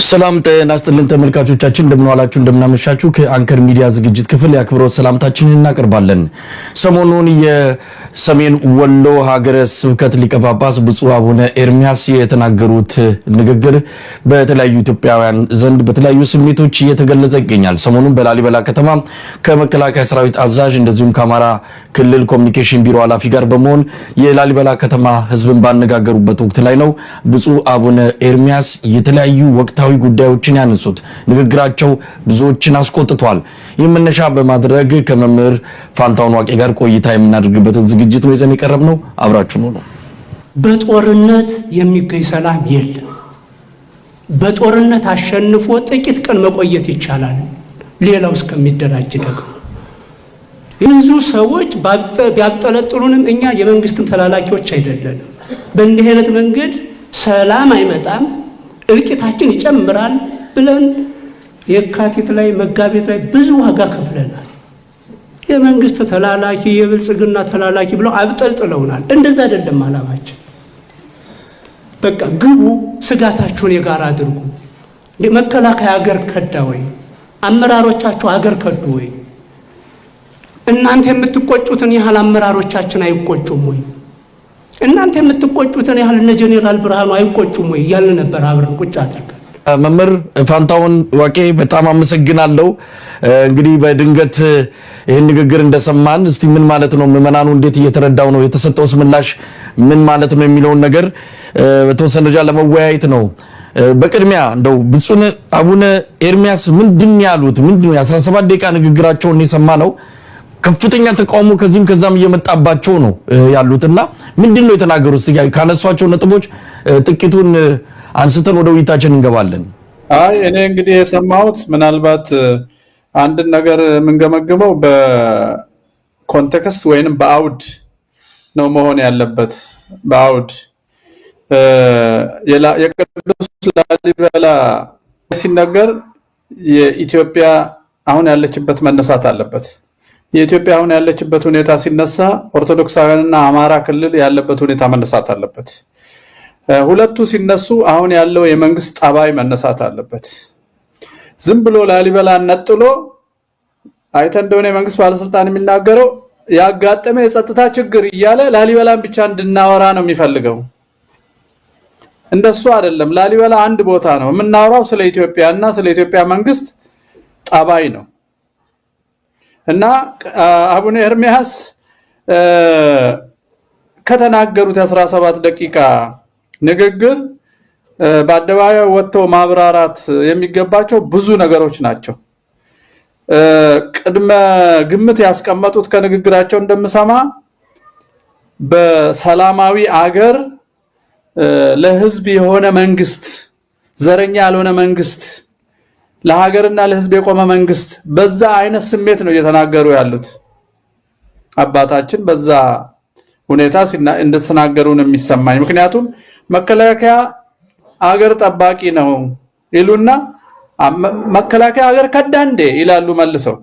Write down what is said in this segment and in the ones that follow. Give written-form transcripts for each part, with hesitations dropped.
ሰላም ጤና ይስጥልን ተመልካቾቻችን እንደምንዋላችሁ እንደምናመሻችሁ ከአንከር ሚዲያ ዝግጅት ክፍል ያክብሮት ሰላምታችንን እናቀርባለን። ሰሞኑን የሰሜን ወሎ ሀገረ ስብከት ሊቀ ጳጳስ ብፁዕ አቡነ ኤርሚያስ የተናገሩት ንግግር በተለያዩ ኢትዮጵያውያን ዘንድ በተለያዩ ስሜቶች እየተገለጸ ይገኛል። ሰሞኑን በላሊበላ ከተማ ከመከላከያ ሰራዊት አዛዥ እንደዚሁም ከአማራ ክልል ኮሚኒኬሽን ቢሮ ኃላፊ ጋር በመሆን የላሊበላ ከተማ ህዝብን ባነጋገሩበት ወቅት ላይ ነው ብፁዕ አቡነ ኤርሚያስ የተለያዩ ወቅታዊ ጉዳዮችን ያነሱት። ንግግራቸው ብዙዎችን አስቆጥቷል። ይህን መነሻ በማድረግ ከመምህር ፋንታውን ዋቄ ጋር ቆይታ የምናደርግበትን ዝግጅት ነው ይዘን የቀረብነው። አብራችሁን ሁኑ። በጦርነት የሚገኝ ሰላም የለም። በጦርነት አሸንፎ ጥቂት ቀን መቆየት ይቻላል፣ ሌላው እስከሚደራጅ ደግሞ ብዙ ሰዎች ቢያብጠለጥሉንም እኛ የመንግስትን ተላላኪዎች አይደለንም። በእንዲህ አይነት መንገድ ሰላም አይመጣም፣ እልቂታችን ይጨምራል ብለን የካቲት ላይ መጋቢት ላይ ብዙ ዋጋ ከፍለናል። የመንግስት ተላላኪ የብልጽግና ተላላኪ ብለው አብጠልጥለውናል። እንደዛ አይደለም አላማችን። በቃ ግቡ፣ ስጋታችሁን የጋራ አድርጉ። መከላከያ ሀገር ከዳ ወይ? አመራሮቻችሁ ሀገር ከዱ ወይ? እናንተ የምትቆጩትን ያህል አመራሮቻችን አይቆጩም ወይ? እናንተ የምትቆጩትን ያህል እነ ጄኔራል ብርሃኑ አይቆጩም ወይ? እያልን ነበር አብረን ቁጭ አድርገን። መምህር ፋንታውን ዋቄ በጣም አመሰግናለሁ። እንግዲህ በድንገት ይህን ንግግር እንደሰማን እስቲ ምን ማለት ነው፣ ምዕመናኑ እንዴት እየተረዳው ነው፣ የተሰጠውስ ምላሽ ምን ማለት ነው የሚለውን ነገር በተወሰነ ደረጃ ለመወያየት ነው። በቅድሚያ እንደው ብፁዕ አቡነ ኤርሚያስ ምንድን ያሉት? ምንድነው የ17 ደቂቃ ንግግራቸውን የሰማነው? ከፍተኛ ተቃውሞ ከዚህም ከዛም እየመጣባቸው ነው ያሉትና ምንድነው የተናገሩት? ካነሷቸው ነጥቦች ጥቂቱን አንስተን ወደ ውይይታችን እንገባለን። እኔ እንግዲህ የሰማሁት ምናልባት አንድ ነገር የምንገመግመው በኮንቴክስት ወይንም በአውድ ነው መሆን ያለበት። በአውድ የቅዱስ ላሊበላ ሲነገር የኢትዮጵያ አሁን ያለችበት መነሳት አለበት። የኢትዮጵያ አሁን ያለችበት ሁኔታ ሲነሳ ኦርቶዶክሳውያንና አማራ ክልል ያለበት ሁኔታ መነሳት አለበት። ሁለቱ ሲነሱ አሁን ያለው የመንግስት ጠባይ መነሳት አለበት። ዝም ብሎ ላሊበላ ነጥሎ አይተ እንደሆነ የመንግስት ባለስልጣን የሚናገረው ያጋጠመ የጸጥታ ችግር እያለ ላሊበላን ብቻ እንድናወራ ነው የሚፈልገው። እንደሱ አይደለም። ላሊበላ አንድ ቦታ ነው የምናወራው፣ ስለ ኢትዮጵያና ስለ ኢትዮጵያ መንግስት ጠባይ ነው። እና አቡነ ኤርሚያስ ከተናገሩት 17 ደቂቃ ንግግር በአደባባይ ወጥተው ማብራራት የሚገባቸው ብዙ ነገሮች ናቸው። ቅድመ ግምት ያስቀመጡት ከንግግራቸው እንደምሰማ በሰላማዊ አገር ለህዝብ የሆነ መንግስት፣ ዘረኛ ያልሆነ መንግስት፣ ለሀገርና ለህዝብ የቆመ መንግስት፣ በዛ አይነት ስሜት ነው እየተናገሩ ያሉት። አባታችን በዛ ሁኔታ እንደተናገሩ ነው የሚሰማኝ። ምክንያቱም መከላከያ አገር ጠባቂ ነው ይሉና መከላከያ አገር ከዳ እንዴ ይላሉ መልሰው።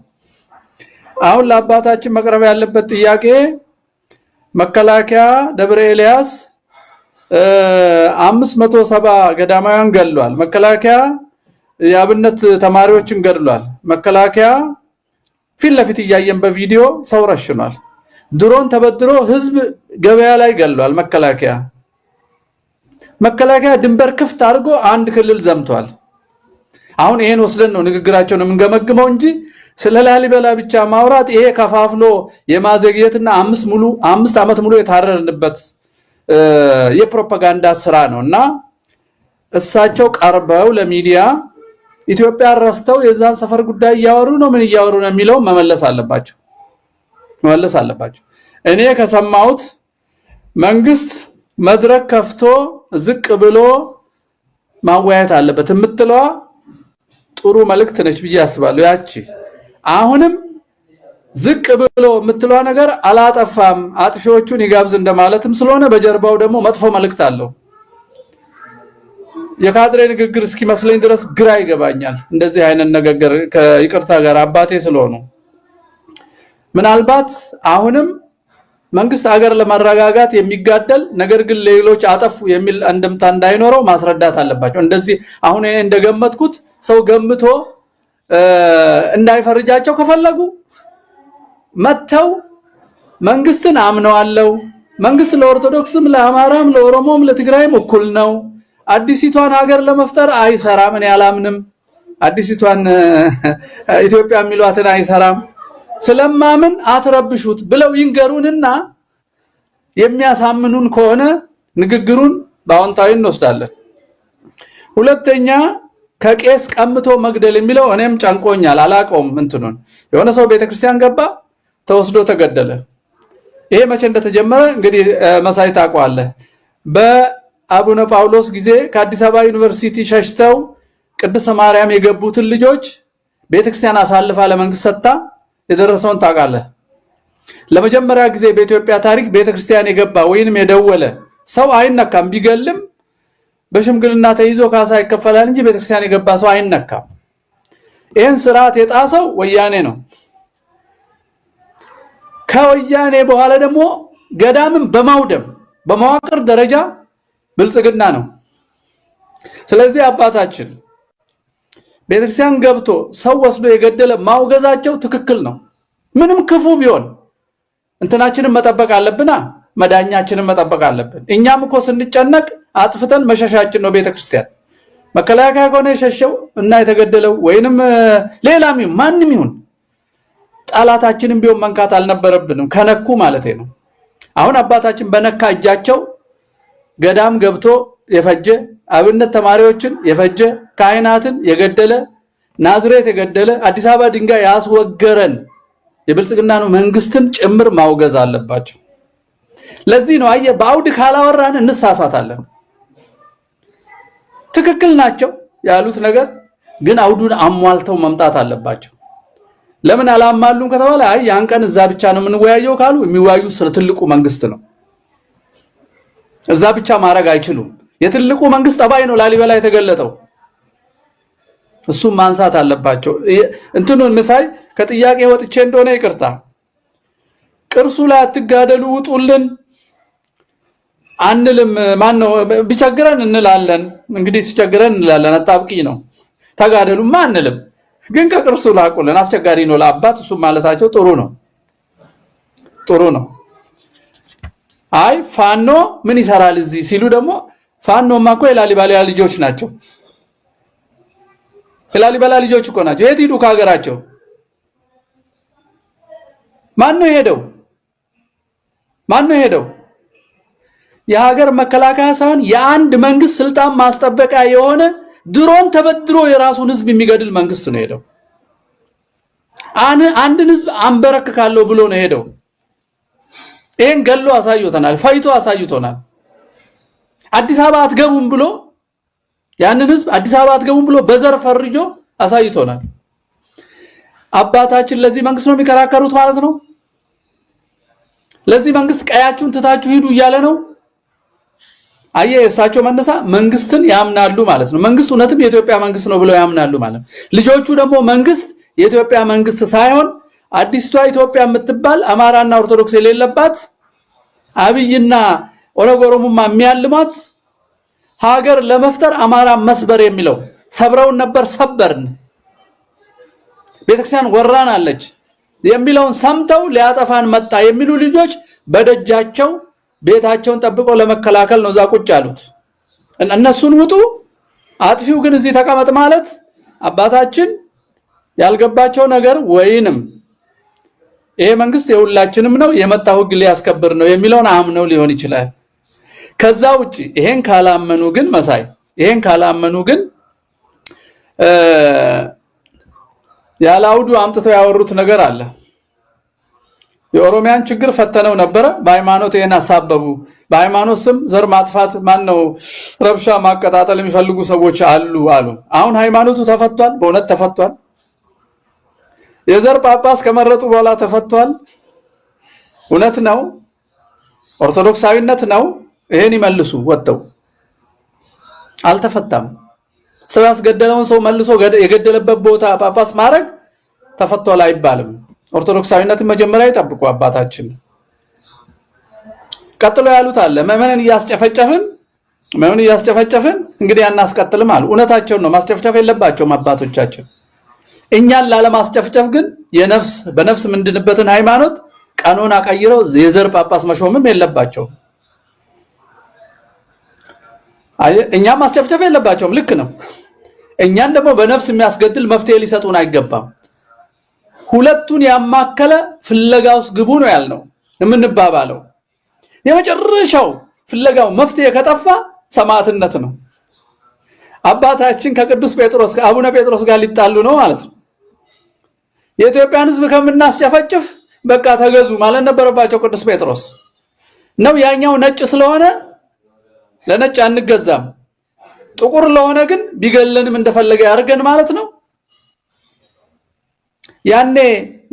አሁን ለአባታችን መቅረብ ያለበት ጥያቄ መከላከያ ደብረ ኤልያስ 570 ገዳማውያን ገድሏል። መከላከያ የአብነት ተማሪዎችን ገድሏል። መከላከያ ፊት ለፊት እያየን በቪዲዮ ሰው ረሽኗል። ድሮን ተበድሮ ህዝብ ገበያ ላይ ገድሏል። መከላከያ ድንበር ክፍት አድርጎ አንድ ክልል ዘምቷል። አሁን ይሄን ወስደን ነው ንግግራቸውን የምንገመግመው እንጂ ስለ ላሊበላ ብቻ ማውራት ይሄ ከፋፍሎ የማዘግየትና 5 ዓመት ሙሉ የታረርንበት የፕሮፓጋንዳ ስራ ነውና እሳቸው ቀርበው ለሚዲያ ኢትዮጵያ ረስተው የዛን ሰፈር ጉዳይ እያወሩ ነው፣ ምን እያወሩ ነው የሚለው መመለስ አለባቸው። እኔ ከሰማሁት መንግስት መድረክ ከፍቶ ዝቅ ብሎ ማወያየት አለበት የምትለዋ ጥሩ መልእክት ነች ብዬ አስባለሁ። ያቺ አሁንም ዝቅ ብሎ የምትለዋ ነገር አላጠፋም፣ አጥፊዎቹን ይጋብዝ እንደማለትም ስለሆነ በጀርባው ደግሞ መጥፎ መልእክት አለው። የካድሬ ንግግር እስኪመስለኝ ድረስ ግራ ይገባኛል። እንደዚህ አይነት ንግግር ከይቅርታ ጋር አባቴ ስለሆኑ ምናልባት አሁንም መንግስት ሀገር ለማረጋጋት የሚጋደል ነገር ግን ሌሎች አጠፉ የሚል አንድምታ እንዳይኖረው ማስረዳት አለባቸው። እንደዚህ አሁን እንደገመትኩት ሰው ገምቶ እንዳይፈርጃቸው ከፈለጉ መተው መንግስትን አምነዋለው፣ መንግስት ለኦርቶዶክስም ለአማራም ለኦሮሞም ለትግራይም እኩል ነው፣ አዲሲቷን ሀገር ለመፍጠር አይሰራም፣ እኔ አላምንም፣ አዲሲቷን ኢትዮጵያ የሚሏትን አይሰራም፣ ስለማምን አትረብሹት ብለው ይንገሩንና የሚያሳምኑን ከሆነ ንግግሩን በአዎንታዊ እንወስዳለን። ሁለተኛ ከቄስ ቀምቶ መግደል የሚለው እኔም ጨንቆኛል፣ አላቀውም። እንትኑን የሆነ ሰው ቤተክርስቲያን ገባ ተወስዶ ተገደለ። ይሄ መቼ እንደተጀመረ እንግዲህ መሳይ ታውቀዋለህ። በአቡነ ጳውሎስ ጊዜ ከአዲስ አበባ ዩኒቨርሲቲ ሸሽተው ቅድስት ማርያም የገቡትን ልጆች ቤተክርስቲያን አሳልፋ ለመንግስት ሰጥታ የደረሰውን ታውቃለህ። ለመጀመሪያ ጊዜ በኢትዮጵያ ታሪክ ቤተክርስቲያን የገባ ወይንም የደወለ ሰው አይነካም። ቢገልም በሽምግልና ተይዞ ካሳ ይከፈላል እንጂ ቤተክርስቲያን የገባ ሰው አይነካም። ይህን ስርዓት የጣሰው ወያኔ ነው። ከወያኔ በኋላ ደግሞ ገዳምን በማውደም በመዋቅር ደረጃ ብልጽግና ነው። ስለዚህ አባታችን ቤተክርስቲያን ገብቶ ሰው ወስዶ የገደለ ማውገዛቸው ትክክል ነው። ምንም ክፉ ቢሆን እንትናችንን መጠበቅ አለብና መዳኛችንን መጠበቅ አለብን። እኛም እኮ ስንጨነቅ አጥፍተን መሸሻችን ነው ቤተክርስቲያን። መከላከያ ከሆነ የሸሸው እና የተገደለው ወይንም ሌላም ይሁን ማንም ይሁን ጠላታችንን ቢሆን መንካት አልነበረብንም፣ ከነኩ ማለት ነው። አሁን አባታችን በነካ እጃቸው ገዳም ገብቶ የፈጀ አብነት ተማሪዎችን የፈጀ ካህናትን የገደለ ናዝሬት የገደለ አዲስ አበባ ድንጋይ ያስወገረን የብልጽግና ነው መንግስትን ጭምር ማውገዝ አለባቸው። ለዚህ ነው አየህ በአውድ ካላወራን እንሳሳታለን። ትክክል ናቸው ያሉት ነገር ግን አውዱን አሟልተው መምጣት አለባቸው። ለምን አላማሉም ከተባለ አይ ያን ቀን እዛ ብቻ ነው የምንወያየው ካሉ የሚወያዩ ስለ ትልቁ መንግስት ነው። እዛ ብቻ ማድረግ አይችሉም። የትልቁ መንግስት ጠባይ ነው ላሊበላ የተገለጠው። እሱም ማንሳት አለባቸው። እንትኑን መሳይ ከጥያቄ ወጥቼ እንደሆነ ይቅርታ። ቅርሱ ላይ አትጋደሉ ውጡልን አንልም። ማን ነው ቢቸግረን እንላለን። እንግዲህ ሲቸግረን እንላለን። አጣብቂ ነው። ተጋደሉማ አንልም። ግን ከቅርሱ ላቁልን አስቸጋሪ ነው ለአባት። እሱ ማለታቸው ጥሩ ነው። አይ ፋኖ ምን ይሰራል እዚህ ሲሉ ደግሞ ፋኖማ እኮ የላሊበላ ልጆች ናቸው። የላሊበላ ልጆች እኮ ናቸው። የት ሄዱ ከሀገራቸው? ማን ነው ሄደው? የሀገር መከላከያ ሳይሆን የአንድ መንግስት ስልጣን ማስጠበቂያ የሆነ ድሮን ተበድሮ የራሱን ህዝብ የሚገድል መንግስት ነው ሄደው። አንድን ህዝብ አንበረክካለሁ ብሎ ነው ሄደው። ይሄን ገሎ አሳይቶናል፣ ፈይቶ አሳይቶናል። አዲስ አበባ አትገቡም ብሎ ያንን ህዝብ አዲስ አበባ አትገቡም ብሎ በዘር ፈርጆ አሳይቶናል። አባታችን ለዚህ መንግስት ነው የሚከራከሩት ማለት ነው። ለዚህ መንግስት ቀያችሁን ትታችሁ ሂዱ እያለ ነው። አየህ የእሳቸው መነሳ መንግስትን ያምናሉ ማለት ነው። መንግስት እውነትም የኢትዮጵያ መንግስት ነው ብለው ያምናሉ ማለት ነው። ልጆቹ ደግሞ መንግስት የኢትዮጵያ መንግስት ሳይሆን አዲስቷ ኢትዮጵያ የምትባል አማራና ኦርቶዶክስ የሌለባት አብይና ኦነግ ኦሮሞማ የሚያልሟት ሀገር ለመፍጠር አማራ መስበር የሚለው ሰብረውን ነበር ሰበርን፣ ቤተክርስቲያን ወራን አለች የሚለውን ሰምተው ሊያጠፋን መጣ የሚሉ ልጆች በደጃቸው ቤታቸውን ጠብቀው ለመከላከል ነው እዛ ቁጭ ያሉት። እነሱን ውጡ አጥፊው ግን እዚህ ተቀመጥ ማለት አባታችን ያልገባቸው ነገር ወይንም ይሄ መንግስት የሁላችንም ነው የመጣው ህግ ሊያስከብር ነው የሚለውን አምነው ሊሆን ይችላል። ከዛ ውጪ ይሄን ካላመኑ ግን መሳይ ያላውዱ አምጥተው ያወሩት ነገር አለ። የኦሮሚያን ችግር ፈተነው ነበረ። በሃይማኖት ይሄን አሳበቡ። በሃይማኖት ስም ዘር ማጥፋት ማነው ረብሻ ማቀጣጠል የሚፈልጉ ሰዎች አሉ። አሁን ሃይማኖቱ ተፈቷል። በእውነት ተፈቷል። የዘር ጳጳስ ከመረጡ በኋላ ተፈቷል። እውነት ነው። ኦርቶዶክሳዊነት ነው። ይሄን ይመልሱ ወጥተው። አልተፈታም። ሰው ያስገደለውን ሰው መልሶ የገደለበት ቦታ ጳጳስ ማድረግ ተፈቷል አይባልም። ኦርቶዶክሳዊነትን መጀመሪያ ይጠብቁ አባታችን። ቀጥሎ ያሉት አለ ምዕመናን እያስጨፈጨፍን እንግዲህ ያናስቀጥልም አሉ። እውነታቸውን ነው። ማስጨፍጨፍ የለባቸውም አባቶቻችን። እኛን ላለማስጨፍጨፍ ግን በነፍስ ምንድንበትን ሃይማኖት ቀኖና ቀይረው የዘር ጳጳስ መሾምም የለባቸው። እኛም ማስጨፍጨፍ የለባቸውም። ልክ ነው። እኛን ደግሞ በነፍስ የሚያስገድል መፍትሄ ሊሰጡን አይገባም። ሁለቱን ያማከለ ፍለጋ ውስጥ ግቡ ነው ያልነው የምንባባለው። የመጨረሻው ፍለጋው መፍትሄ ከጠፋ ሰማዕትነት ነው። አባታችን ከቅዱስ ጴጥሮስ ከአቡነ ጴጥሮስ ጋር ሊጣሉ ነው ማለት ነው። የኢትዮጵያን ሕዝብ ከምናስጨፈጭፍ በቃ ተገዙ ማለት ነበረባቸው ቅዱስ ጴጥሮስ ነው። ያኛው ነጭ ስለሆነ ለነጭ አንገዛም፣ ጥቁር ለሆነ ግን ቢገለንም እንደፈለገ ያርገን ማለት ነው። ያኔ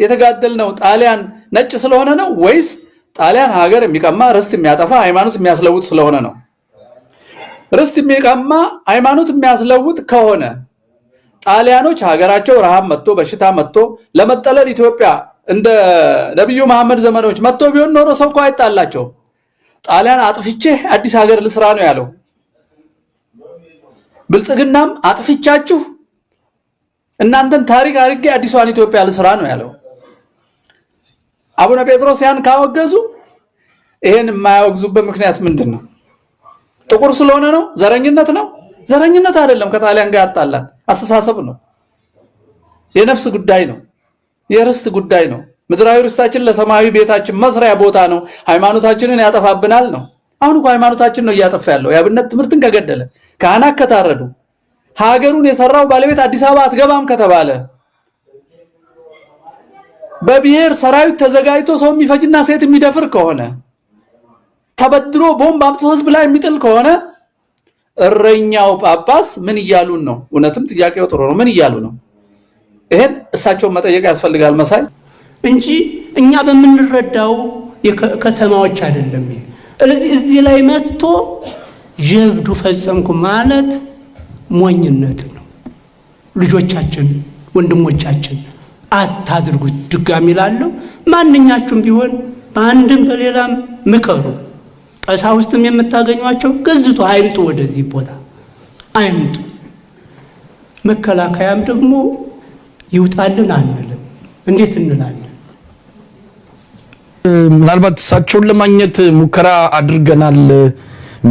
የተጋደልነው ጣሊያን ነጭ ስለሆነ ነው ወይስ ጣሊያን ሀገር የሚቀማ ርስት የሚያጠፋ ሃይማኖት የሚያስለውጥ ስለሆነ ነው? ርስት የሚቀማ ሃይማኖት የሚያስለውጥ ከሆነ ጣሊያኖች ሀገራቸው ረሃብ መጥቶ በሽታ መጥቶ ለመጠለል ኢትዮጵያ እንደ ነብዩ መሐመድ ዘመኖች መጥቶ ቢሆን ኖሮ ሰው እኮ አይጣላቸው። ጣሊያን አጥፍቼ አዲስ ሀገር ልስራ ነው ያለው። ብልጽግናም አጥፍቻችሁ እናንተን ታሪክ አድርጌ አዲሷን ኢትዮጵያ ልስራ ነው ያለው። አቡነ ጴጥሮስ ያን ካወገዙ ይሄን የማያወግዙበት ምክንያት ምንድነው? ጥቁር ስለሆነ ነው? ዘረኝነት ነው? ዘረኝነት አይደለም። ከጣሊያን ጋር ያጣላን አስተሳሰብ ነው። የነፍስ ጉዳይ ነው። የርስት ጉዳይ ነው። ምድራዊ ርስታችን ለሰማያዊ ቤታችን መስሪያ ቦታ ነው። ሃይማኖታችንን ያጠፋብናል ነው። አሁን እኮ ሃይማኖታችን ነው እያጠፋ ያለው። የአብነት ትምህርትን ከገደለ፣ ካህናት ከታረዱ፣ ሀገሩን የሰራው ባለቤት አዲስ አበባ አትገባም ከተባለ፣ በብሔር ሰራዊት ተዘጋጅቶ ሰው የሚፈጅና ሴት የሚደፍር ከሆነ፣ ተበድሮ ቦምብ አምጥቶ ህዝብ ላይ የሚጥል ከሆነ እረኛው ጳጳስ ምን እያሉን ነው? እውነትም ጥያቄው ጥሩ ነው። ምን እያሉ ነው? ይሄን እሳቸውን መጠየቅ ያስፈልጋል መሳይ እንጂ እኛ በምንረዳው ከተማዎች አይደለም። ስለዚህ እዚህ ላይ መጥቶ ጀብዱ ፈጸምኩ ማለት ሞኝነት ነው። ልጆቻችን ወንድሞቻችን አታድርጉት። ድጋሚ ላለው ማንኛችሁም ቢሆን በአንድም በሌላም ምከሩ። ቀሳውስትም የምታገኟቸው ገዝቶ አይምጡ፣ ወደዚህ ቦታ አይምጡ። መከላከያም ደግሞ ይውጣልን አንልም። እንዴት እንላለን? ምናልባት እሳቸውን ለማግኘት ሙከራ አድርገናል።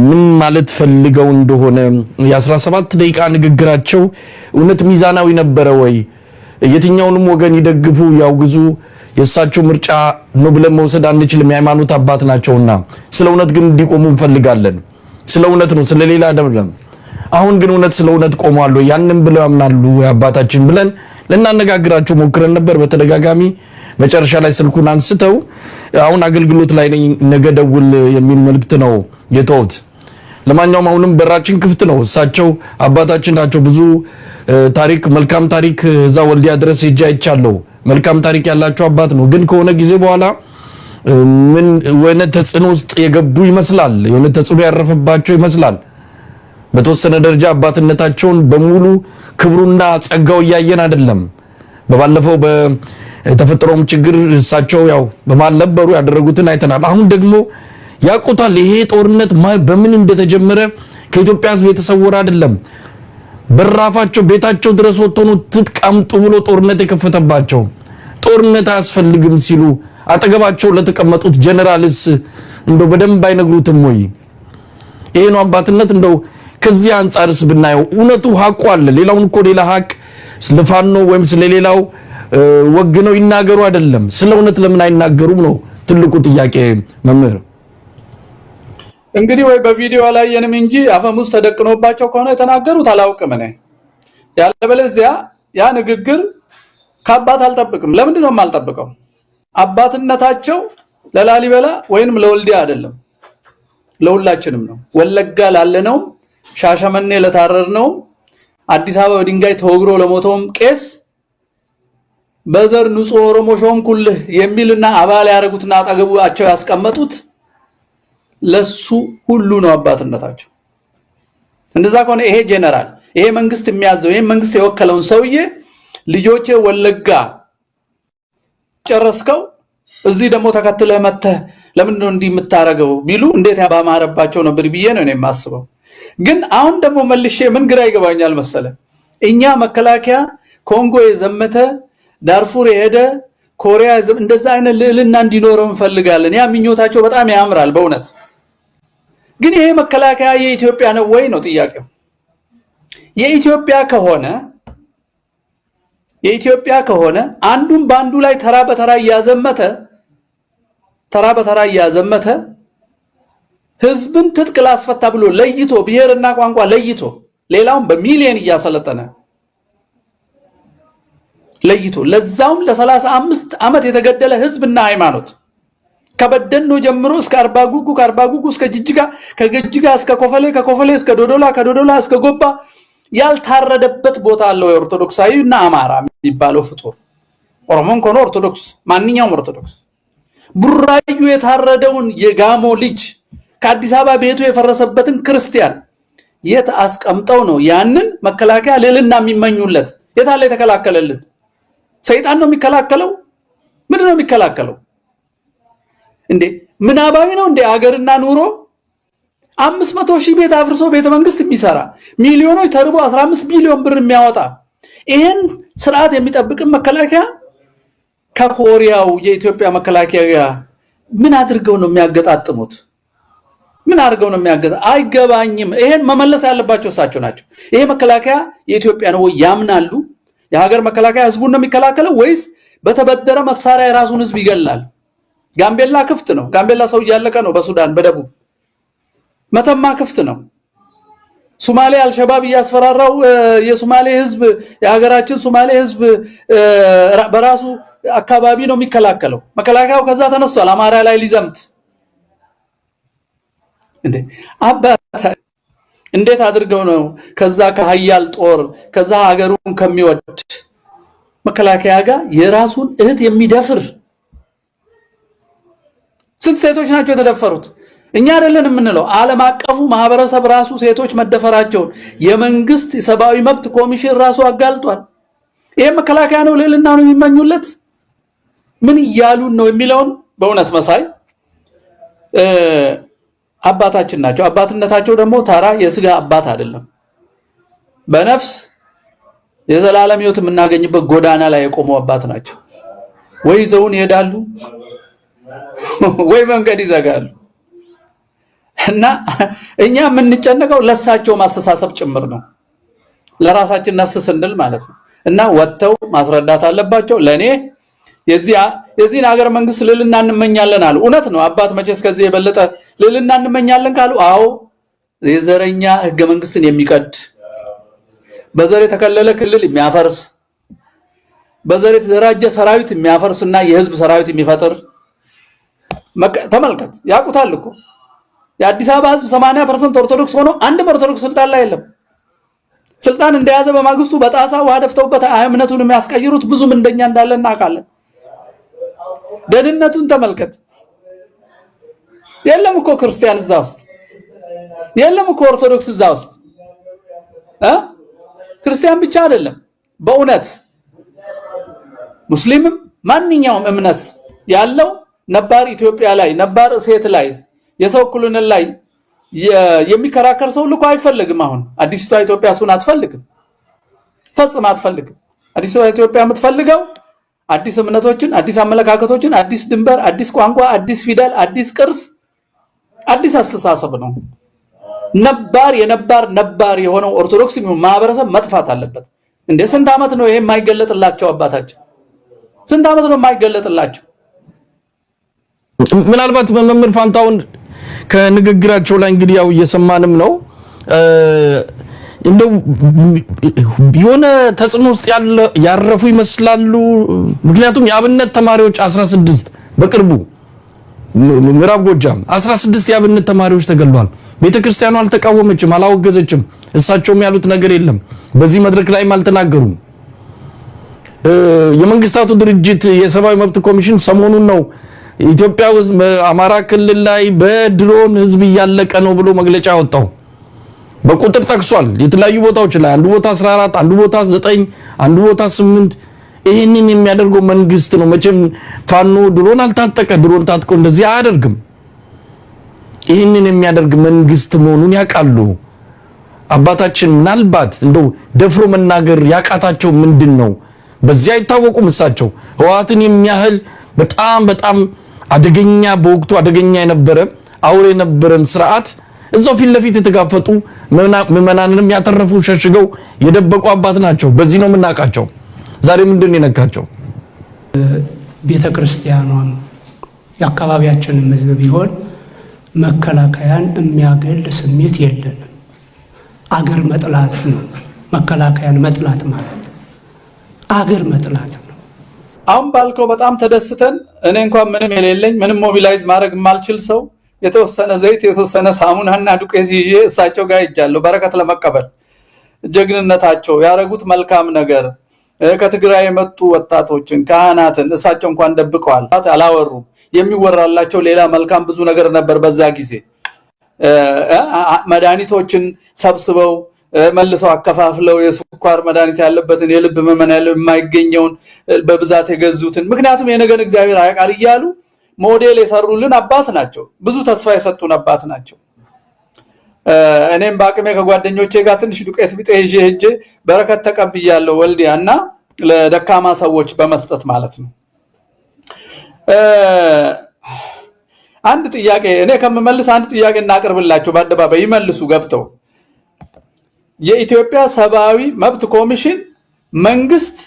ምን ማለት ፈልገው እንደሆነ የ17 ደቂቃ ንግግራቸው እውነት ሚዛናዊ ነበረ ወይ? የትኛውንም ወገን ይደግፉ ያውግዙ የእሳቸው ምርጫ ነው ብለን መውሰድ አንችልም። የሃይማኖት አባት ናቸውና ስለ እውነት ግን እንዲቆሙ እንፈልጋለን። ስለ እውነት ነው፣ ስለ ሌላ አይደለም። አሁን ግን እውነት ስለ እውነት ቆመዋል። ያንን ብለው ያምናሉ አባታችን ብለን ለናነጋግራቸው ሞክረን ነበር በተደጋጋሚ። መጨረሻ ላይ ስልኩን አንስተው አሁን አገልግሎት ላይ ነኝ ነገ ደውል የሚል መልእክት ነው የተውት። ለማንኛውም አሁንም በራችን ክፍት ነው። እሳቸው አባታችን ናቸው። ብዙ ታሪክ መልካም ታሪክ እዛ ወልዲያ ድረስ ሄጄ አይቻለሁ። መልካም ታሪክ ያላቸው አባት ነው። ግን ከሆነ ጊዜ በኋላ ምን ወይነ ተጽዕኖ ውስጥ የገቡ ይመስላል። የሆነ ተጽዕኖ ያረፈባቸው ይመስላል። በተወሰነ ደረጃ አባትነታቸውን በሙሉ ክብሩና ጸጋው እያየን አይደለም። በባለፈው በተፈጠረው ችግር እሳቸው ያው በማልነበሩ ያደረጉትን አይተናል። አሁን ደግሞ ያውቁታል። ይሄ ጦርነት በምን እንደተጀመረ ከኢትዮጵያ ሕዝብ የተሰወረ አይደለም። በራፋቸው ቤታቸው ድረስ ወጥቶ ነው ትጥቅ አምጡ ብሎ ጦርነት የከፈተባቸው። ጦርነት አያስፈልግም ሲሉ አጠገባቸው ለተቀመጡት ጀነራልስ እንደው በደንብ አይነግሩትም ወይ? ይሄ ነው አባትነት። እንደው ከዚህ አንፃርስ ብናየው እውነቱ ሐቁ አለ። ሌላውን እኮ ሌላ ሐቅ ስለፋኖ ወይም ስለሌላው ወግነው ይናገሩ አይደለም። ስለ እውነት ለምን አይናገሩም ነው ትልቁ ጥያቄ መምህር። እንግዲህ ወይ በቪዲዮ ላይ የንም እንጂ አፈሙዝ ተደቅኖባቸው ከሆነ የተናገሩት አላውቅም እኔ። ያለበለዚያ ያ ንግግር ከአባት አልጠብቅም። ለምንድን ነው የማልጠብቀው? አባትነታቸው ለላሊበላ ወይንም ለወልዲያ አይደለም፣ ለሁላችንም ነው። ወለጋ ላለነው፣ ሻሸመኔ ለታረርነው፣ አዲስ አበባ በድንጋይ ተወግሮ ለሞተውም ቄስ በዘር ንጹህ ኦሮሞ ሾምኩልህ የሚልና አባል ያረጉትና አጠገባቸው ያስቀመጡት ለሱ ሁሉ ነው አባትነታቸው። እንደዛ ከሆነ ይሄ ጄነራል፣ ይሄ መንግስት የሚያዘው፣ ይሄ መንግስት የወከለውን ሰውዬ ልጆቼ ወለጋ ጨረስከው እዚህ ደግሞ ተከትለህ መተህ ለምን ነው እንዲህ የምታረገው ቢሉ እንዴት ባማረባቸው ነበር ብዬ ነው የማስበው። ግን አሁን ደግሞ መልሼ ምን ግራ ይገባኛል መሰለ፣ እኛ መከላከያ ኮንጎ የዘመተ ዳርፉር የሄደ ኮሪያ እንደዛ አይነት ልዕልና እንዲኖረው እንፈልጋለን። ያ ምኞታቸው በጣም ያምራል በእውነት። ግን ይሄ መከላከያ የኢትዮጵያ ነው ወይ ነው ጥያቄው። የኢትዮጵያ ከሆነ አንዱን ባንዱ ላይ ተራ በተራ እያዘመተ ህዝብን ትጥቅ ላስፈታ ብሎ ለይቶ ብሔርና ቋንቋ ለይቶ ሌላውን በሚሊዮን እያሰለጠነ ለይቶ ለዛውም ለ35 ዓመት የተገደለ ህዝብና ሃይማኖት ከበደኖ ጀምሮ እስከ አርባ ጉጉ እስከ ጅጅጋ፣ ከጅጅጋ እስከ ኮፈሌ፣ ከኮፈሌ እስከ ዶዶላ፣ ከዶዶላ እስከ ጎባ ያልታረደበት ቦታ አለው። የኦርቶዶክሳዊና አማራ የሚባለው ፍጡር ኦሮሞን ኮኖ ኦርቶዶክስ፣ ማንኛውም ኦርቶዶክስ ቡራዩ የታረደውን የጋሞ ልጅ ከአዲስ አበባ ቤቱ የፈረሰበትን ክርስቲያን የት አስቀምጠው ነው ያንን መከላከያ ልዕልና የሚመኙለት? የታለ የተከላከለልን? ሰይጣን ነው የሚከላከለው? ምንድን ነው የሚከላከለው እንዴ? ምናባዊ ነው እንዴ? አገርና ኑሮ 500,000 ቤት አፍርሶ ቤተ መንግስት የሚሰራ ሚሊዮኖች ተርቦ 15 ቢሊዮን ብር የሚያወጣ ይሄን ስርዓት የሚጠብቅን መከላከያ ከኮሪያው የኢትዮጵያ መከላከያ ጋር ምን አድርገው ነው የሚያገጣጥሙት? ምን አድርገው ነው አይገባኝም። ይሄን መመለስ ያለባቸው እሳቸው ናቸው። ይሄ መከላከያ የኢትዮጵያ ነው ወይ ያምናሉ? የሀገር መከላከያ ህዝቡን ነው የሚከላከለው ወይስ በተበደረ መሳሪያ የራሱን ህዝብ ይገላል? ጋምቤላ ክፍት ነው። ጋምቤላ ሰው እያለቀ ነው። በሱዳን በደቡብ መተማ ክፍት ነው። ሶማሌ አልሸባብ እያስፈራራው የሶማሌ ህዝብ የሀገራችን ሶማሌ ህዝብ በራሱ አካባቢ ነው የሚከላከለው። መከላከያው ከዛ ተነስቷል አማራ ላይ ሊዘምት እንዴ! አባታ እንዴት አድርገው ነው ከዛ ከሀያል ጦር ከዛ ሀገሩን ከሚወድ መከላከያ ጋር የራሱን እህት የሚደፍር? ስንት ሴቶች ናቸው የተደፈሩት? እኛ አይደለን የምንለው፣ ዓለም አቀፉ ማህበረሰብ ራሱ ሴቶች መደፈራቸውን የመንግስት የሰብአዊ መብት ኮሚሽን ራሱ አጋልጧል። ይሄ መከላከያ ነው ልዕልና ነው የሚመኙለት? ምን እያሉን ነው የሚለውን በእውነት መሳይ አባታችን ናቸው። አባትነታቸው ደግሞ ታራ የስጋ አባት አይደለም። በነፍስ የዘላለም ህይወት የምናገኝበት ጎዳና ላይ የቆሙ አባት ናቸው። ወይ ዘውን ይሄዳሉ ወይ መንገድ ይዘጋሉ። እና እኛ የምንጨነቀው ለሳቸው ማስተሳሰብ ጭምር ነው፣ ለራሳችን ነፍስ ስንል ማለት ነው። እና ወጥተው ማስረዳት አለባቸው። ለኔ የዚህን ሀገር መንግስት ልዕልና እንመኛለን አሉ። እውነት ነው። አባት መቼስ ከዚህ የበለጠ ልዕልና እንመኛለን ካሉ፣ አዎ የዘረኛ ህገ መንግስትን የሚቀድ በዘር የተከለለ ክልል የሚያፈርስ በዘር የተደራጀ ሰራዊት የሚያፈርስና የህዝብ ሰራዊት የሚፈጥር ተመልከት። ያውቁታል እኮ የአዲስ አበባ ህዝብ 80% ኦርቶዶክስ ሆኖ አንድም ኦርቶዶክስ ስልጣን ላይ የለም። ስልጣን እንደያዘ በማግስቱ በጣሳ ውሃ ደፍተውበት እምነቱን የሚያስቀይሩት ብዙም እንደኛ እንዳለ እናውቃለን። ደህንነቱን ተመልከት። የለም እኮ ክርስቲያን እዛ ውስጥ፣ የለም እኮ ኦርቶዶክስ እዛ ውስጥ። ክርስቲያን ብቻ አይደለም፣ በእውነት ሙስሊምም ማንኛውም እምነት ያለው ነባር ኢትዮጵያ ላይ ነባር ሴት ላይ የሰው እኩልነት ላይ የሚከራከር ሰው ልኮ አይፈልግም። አሁን አዲስቷ ኢትዮጵያ እሱን አትፈልግም፣ ፈጽማ አትፈልግም። አዲስቷ ኢትዮጵያ የምትፈልገው አዲስ እምነቶችን፣ አዲስ አመለካከቶችን፣ አዲስ ድንበር፣ አዲስ ቋንቋ፣ አዲስ ፊደል፣ አዲስ ቅርስ፣ አዲስ አስተሳሰብ ነው። ነባር የሆነው ኦርቶዶክስ ማህበረሰብ መጥፋት አለበት። እንዴ ስንት ዓመት ነው ይሄ የማይገለጥላቸው? አባታችን ስንት ዓመት ነው የማይገለጥላቸው? ምናልባት መምህር ፋንታውን ከንግግራቸው ላይ እንግዲህ ያው እየሰማንም ነው እንደው የሆነ ተጽዕኖ ውስጥ ያረፉ ይመስላሉ። ምክንያቱም የአብነት ተማሪዎች 16 በቅርቡ ምዕራብ ጎጃም 16 የአብነት ተማሪዎች ተገድለዋል። ቤተክርስቲያኑ አልተቃወመችም፣ አላወገዘችም። እሳቸውም ያሉት ነገር የለም። በዚህ መድረክ ላይም አልተናገሩም። የመንግስታቱ ድርጅት የሰብአዊ መብት ኮሚሽን ሰሞኑን ነው ኢትዮጵያ ውስጥ አማራ ክልል ላይ በድሮን ህዝብ እያለቀ ነው ብሎ መግለጫ ያወጣው። በቁጥር ጠቅሷል። የተለያዩ ቦታዎች ላይ አንዱ ቦታ 14፣ አንዱ ቦታ 9፣ አንዱ ቦታ 8 ይሄንን የሚያደርገው መንግስት ነው። መቼም ፋኖ ድሮን አልታጠቀ፣ ድሮን ታጥቆ እንደዚህ አያደርግም። ይሄንን የሚያደርግ መንግስት መሆኑን ያውቃሉ። አባታችን ምናልባት እንደው ደፍሮ መናገር ያቃታቸው ምንድነው? በዚያ አይታወቁም። እሳቸው ህወሓትን የሚያህል በጣም አደገኛ በወቅቱ አደገኛ የነበረ አውሬ የነበረን ስርዓት እዛው ፊት ለፊት የተጋፈጡ ምዕመናንንም ያተረፉ ሸሽገው የደበቁ አባት ናቸው። በዚህ ነው የምናውቃቸው። ዛሬ ምንድን ነው የነካቸው? ቤተክርስቲያኗም የአካባቢያችንም ህዝብ ቢሆን መከላከያን የሚያገል ስሜት የለንም። አገር መጥላት ነው መከላከያን መጥላት ማለት አገር መጥላት ነው። አሁን ባልከው በጣም ተደስተን እኔ እንኳን ምንም የሌለኝ ምንም ሞቢላይዝ ማድረግ የማልችል ሰው የተወሰነ ዘይት የተወሰነ ሳሙናና ዱቄት ይዤ እሳቸው ጋር ሄጃለሁ በረከት ለመቀበል። ጀግንነታቸው ያረጉት መልካም ነገር ከትግራይ የመጡ ወጣቶችን ካህናትን እሳቸው እንኳን ደብቀዋል፣ አላወሩም። የሚወራላቸው ሌላ መልካም ብዙ ነገር ነበር። በዛ ጊዜ መድኃኒቶችን ሰብስበው መልሰው አከፋፍለው የስኳር መድኃኒት ያለበትን የልብ ህመም ያለው የማይገኘውን በብዛት የገዙትን ምክንያቱም የነገን እግዚአብሔር ያውቃል እያሉ ሞዴል የሰሩልን አባት ናቸው። ብዙ ተስፋ የሰጡን አባት ናቸው። እኔም በአቅሜ ከጓደኞቼ ጋር ትንሽ ዱቄት ቢጤ ይዤ ሄጄ በረከት ተቀብያለሁ ወልዲያና ለደካማ ሰዎች በመስጠት ማለት ነው። አንድ ጥያቄ እኔ ከምመልስ አንድ ጥያቄ እናቀርብላቸው በአደባባይ ይመልሱ ገብተው። የኢትዮጵያ ሰብአዊ መብት ኮሚሽን መንግስት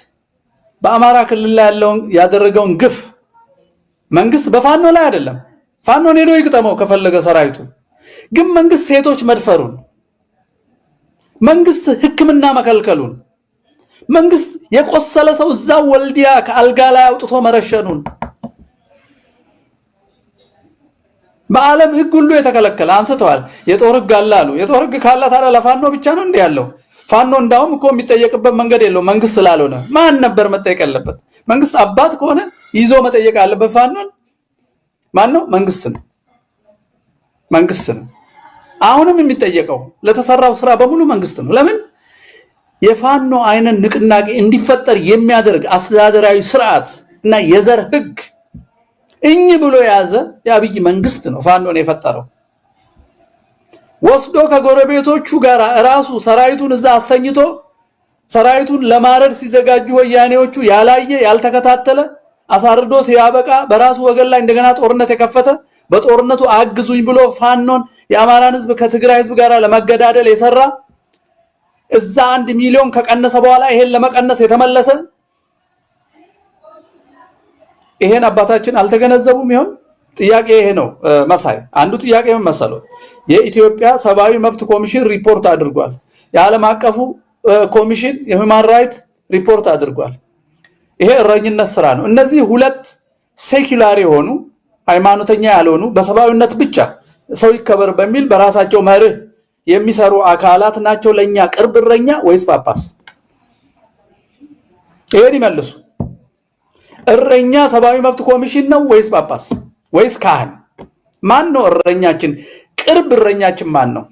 በአማራ ክልል ላይ ያደረገውን ግፍ መንግስት በፋኖ ላይ አይደለም፣ ፋኖን ሄዶ ይግጠመው ከፈለገ ሰራዊቱ፣ ግን መንግስት ሴቶች መድፈሩን፣ መንግስት ሕክምና መከልከሉን፣ መንግስት የቆሰለ ሰው እዛ ወልዲያ ከአልጋ ላይ አውጥቶ መረሸኑን በዓለም ህግ ሁሉ የተከለከለ አንስተዋል። የጦር ህግ አላሉ። የጦር ህግ ካለ ታዲያ ለፋኖ ብቻ ነው እንዴ ያለው? ፋኖ እንዳውም እኮ የሚጠየቅበት መንገድ የለው መንግስት ስላልሆነ። ማን ነበር መጠየቅ ያለበት? መንግስት አባት ከሆነ ይዞ መጠየቅ ያለበት ፋኖን ማን ነው? መንግስት ነው። መንግስት ነው። አሁንም የሚጠየቀው ለተሰራው ስራ በሙሉ መንግስት ነው። ለምን? የፋኖ አይነት ንቅናቄ እንዲፈጠር የሚያደርግ አስተዳደራዊ ስርዓት እና የዘር ህግ እኝ ብሎ ያዘ የአብይ መንግስት ነው ፋኖን የፈጠረው። ወስዶ ከጎረቤቶቹ ጋር ራሱ ሰራዊቱን እዛ አስተኝቶ ሰራዊቱን ለማረድ ሲዘጋጁ ወያኔዎቹ ያላየ ያልተከታተለ አሳርዶ ሲያበቃ በራሱ ወገን ላይ እንደገና ጦርነት የከፈተ በጦርነቱ አግዙኝ ብሎ ፋኖን የአማራን ህዝብ ከትግራይ ህዝብ ጋር ለመገዳደል የሰራ እዛ 1 ሚሊዮን ከቀነሰ በኋላ ይሄን ለመቀነስ የተመለሰ ይሄን አባታችን አልተገነዘቡም ይሆን? ጥያቄ ይሄ ነው መሳይ። አንዱ ጥያቄ ምን መሰለው? የኢትዮጵያ ሰብአዊ መብት ኮሚሽን ሪፖርት አድርጓል። የዓለም አቀፉ ኮሚሽን የሁማን ራይት ሪፖርት አድርጓል። ይሄ እረኝነት ስራ ነው። እነዚህ ሁለት ሴኩላር የሆኑ ሃይማኖተኛ ያልሆኑ በሰብአዊነት ብቻ ሰው ይከበር በሚል በራሳቸው መርህ የሚሰሩ አካላት ናቸው ለኛ ቅርብ እረኛ ወይስ ጳጳስ? ይሄን ይመልሱ። እረኛ ሰብአዊ መብት ኮሚሽን ነው ወይስ ጳጳስ ወይስ ካህን? ማን ነው እረኛችን? ቅርብ እረኛችን ማን ነው?